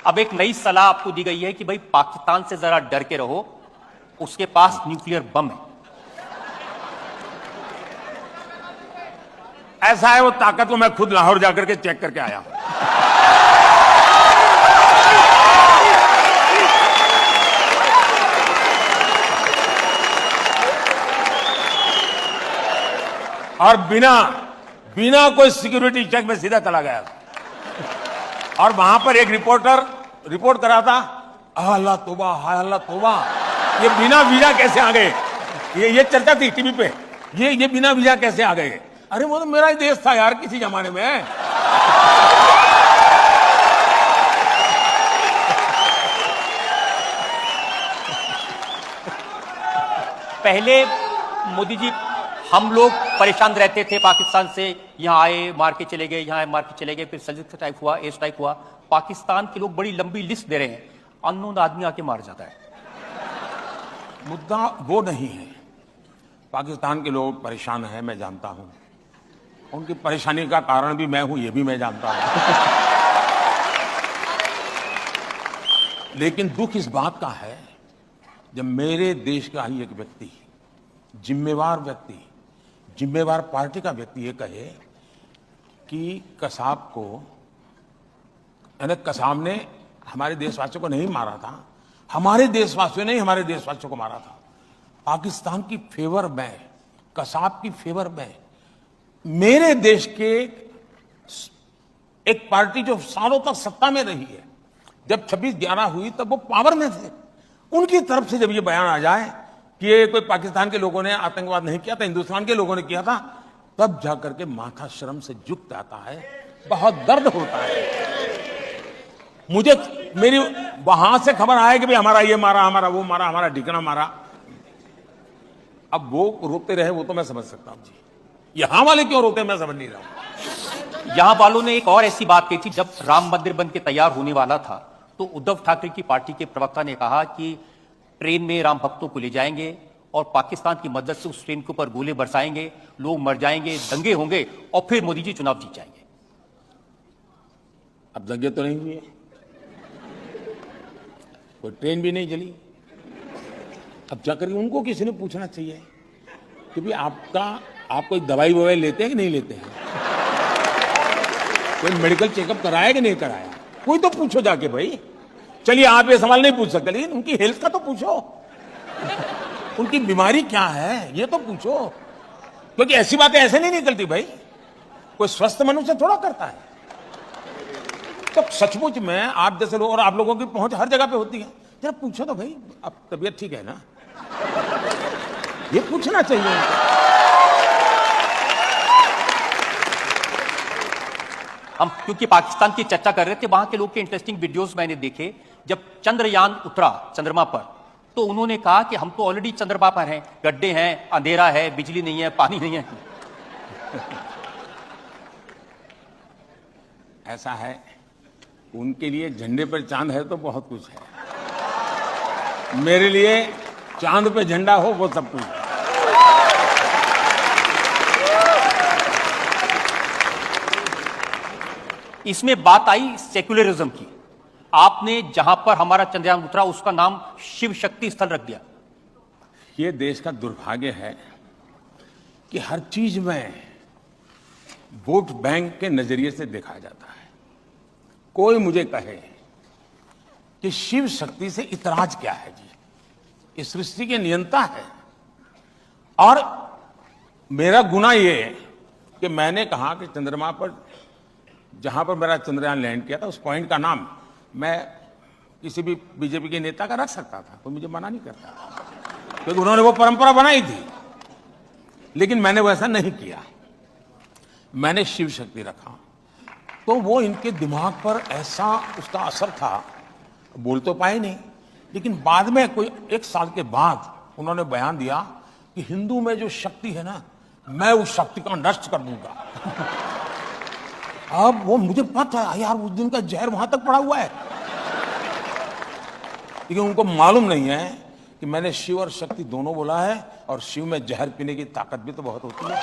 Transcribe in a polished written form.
अब एक नई सलाह आपको दी गई है कि भाई पाकिस्तान से जरा डर के रहो, उसके पास न्यूक्लियर बम है। ऐसा है, वो ताकत को मैं खुद लाहौर जाकर के चेक करके आया हूं। और बिना कोई सिक्योरिटी चेक में सीधा चला गया। और वहां पर एक रिपोर्टर रिपोर्ट कर रहा था, अल्लाह तौबा, हाय अल्लाह तौबा, ये बिना वीजा कैसे आ गए। ये चर्चा थी टीवी पे, ये बिना वीजा कैसे आ गए। अरे वो तो मेरा ही देश था यार किसी जमाने में। पहले मोदी जी हम लोग परेशान रहते थे पाकिस्तान से, यहां आए मार के चले गए, यहां आए मार के चले गए, फिर सर्जिकल स्ट्राइक हुआ, एयर स्ट्राइक हुआ। पाकिस्तान के लोग बड़ी लंबी लिस्ट दे रहे हैं, अननोन आदमी आके मार जाता है। मुद्दा वो नहीं है। पाकिस्तान के लोग परेशान हैं, मैं जानता हूं। उनकी परेशानी का कारण भी मैं हूं, ये भी मैं जानता हूं। लेकिन दुख इस बात का है, जब मेरे देश का ही एक व्यक्ति, जिम्मेवार व्यक्ति, जिम्मेवार पार्टी का व्यक्ति ये कहे कि कसाब को, यानी कसाब ने हमारे देशवासियों को नहीं मारा था, हमारे देशवासियों ने ही हमारे देशवासियों को मारा था। पाकिस्तान की फेवर में, कसाब की फेवर में, मेरे देश के एक पार्टी जो सालों तक सत्ता में रही है, जब 26/11 हुई तब वो पावर में थे, उनकी तरफ से जब ये बयान आ जाए कि ये कोई पाकिस्तान के लोगों ने आतंकवाद नहीं किया था, हिंदुस्तान के लोगों ने किया था, तब जाकर के माथा शर्म से झुक जाता है, बहुत दर्द होता है। मुझे मेरी वहां से खबर आए कि भाई हमारा ये मारा, हमारा वो मारा, हमारा ठिकाना मारा। अब वो रोते रहे वो तो मैं समझ सकता हूं जी, यहां वाले क्यों रोते मैं समझ नहीं रहा हूं। यहां वालों ने एक और ऐसी बात कही थी, जब राम मंदिर बन के तैयार होने वाला था तो उद्धव ठाकरे की पार्टी के प्रवक्ता ने कहा कि ट्रेन में राम भक्तों को ले जाएंगे और पाकिस्तान की मदद से उस ट्रेन के ऊपर गोले बरसाएंगे, लोग मर जाएंगे, दंगे होंगे और फिर मोदी जी चुनाव जीत जाएंगे। अब दंगे तो नहीं हुए, कोई ट्रेन भी नहीं जली। अब जाकर उनको किसी ने पूछना चाहिए कि भाई आप कोई दवाई ववाई लेते हैं कि नहीं लेते हैं, कोई मेडिकल चेकअप कराया कि नहीं कराया, कोई तो पूछो जाके भाई। चलिए आप ये सवाल नहीं पूछ सकते, लेकिन उनकी हेल्थ का तो पूछो, उनकी बीमारी क्या है ये तो पूछो, क्योंकि ऐसी बातें ऐसे नहीं निकलती भाई, कोई स्वस्थ मनुष्य थोड़ा करता है। तो सचमुच में आप जैसे लोग और आप लोगों की पहुंच हर जगह पे होती है, जरा पूछो तो भाई अब तबीयत ठीक है ना, ये पूछना चाहिए। हम क्योंकि पाकिस्तान की चर्चा कर रहे थे, वहां के लोग के इंटरेस्टिंग वीडियोस मैंने देखे। जब चंद्रयान उतरा चंद्रमा पर तो उन्होंने कहा कि हम तो ऑलरेडी चंद्रमा पर हैं, गड्ढे हैं, अंधेरा है, बिजली नहीं है, पानी नहीं है। ऐसा है, उनके लिए झंडे पर चांद है तो बहुत कुछ है, मेरे लिए चांद पे झंडा हो वो सब कुछ है। इसमें बात आई सेक्युलरिज्म की। आपने जहां पर हमारा चंद्रयान उतरा उसका नाम शिव शक्ति स्थल रख दिया। ये देश का दुर्भाग्य है कि हर चीज में वोट बैंक के नजरिए से देखा जाता है। कोई मुझे कहे कि शिव शक्ति से इतराज क्या है जी, इस सृष्टि के नियंता है। और मेरा गुना ये कि मैंने कहा कि चंद्रमा पर जहां पर मेरा चंद्रयान लैंड किया था उस पॉइंट का नाम मैं किसी भी बीजेपी के नेता का रख सकता था, कोई मुझे मना नहीं करता, क्योंकि उन्होंने वो परंपरा बनाई थी। लेकिन मैंने वैसा नहीं किया, मैंने शिव शक्ति रखा। तो वो इनके दिमाग पर ऐसा उसका असर था, बोल तो पाए नहीं, लेकिन बाद में कोई 1 साल के बाद उन्होंने बयान दिया कि हिंदू में जो शक्ति है ना, मैं उस शक्ति को नष्ट कर दूंगा। अब वो मुझे पता है यार, उस दिन का जहर वहां तक पड़ा हुआ है, लेकिन उनको मालूम नहीं है कि मैंने शिव और शक्ति दोनों बोला है, और शिव में जहर पीने की ताकत भी तो बहुत होती है।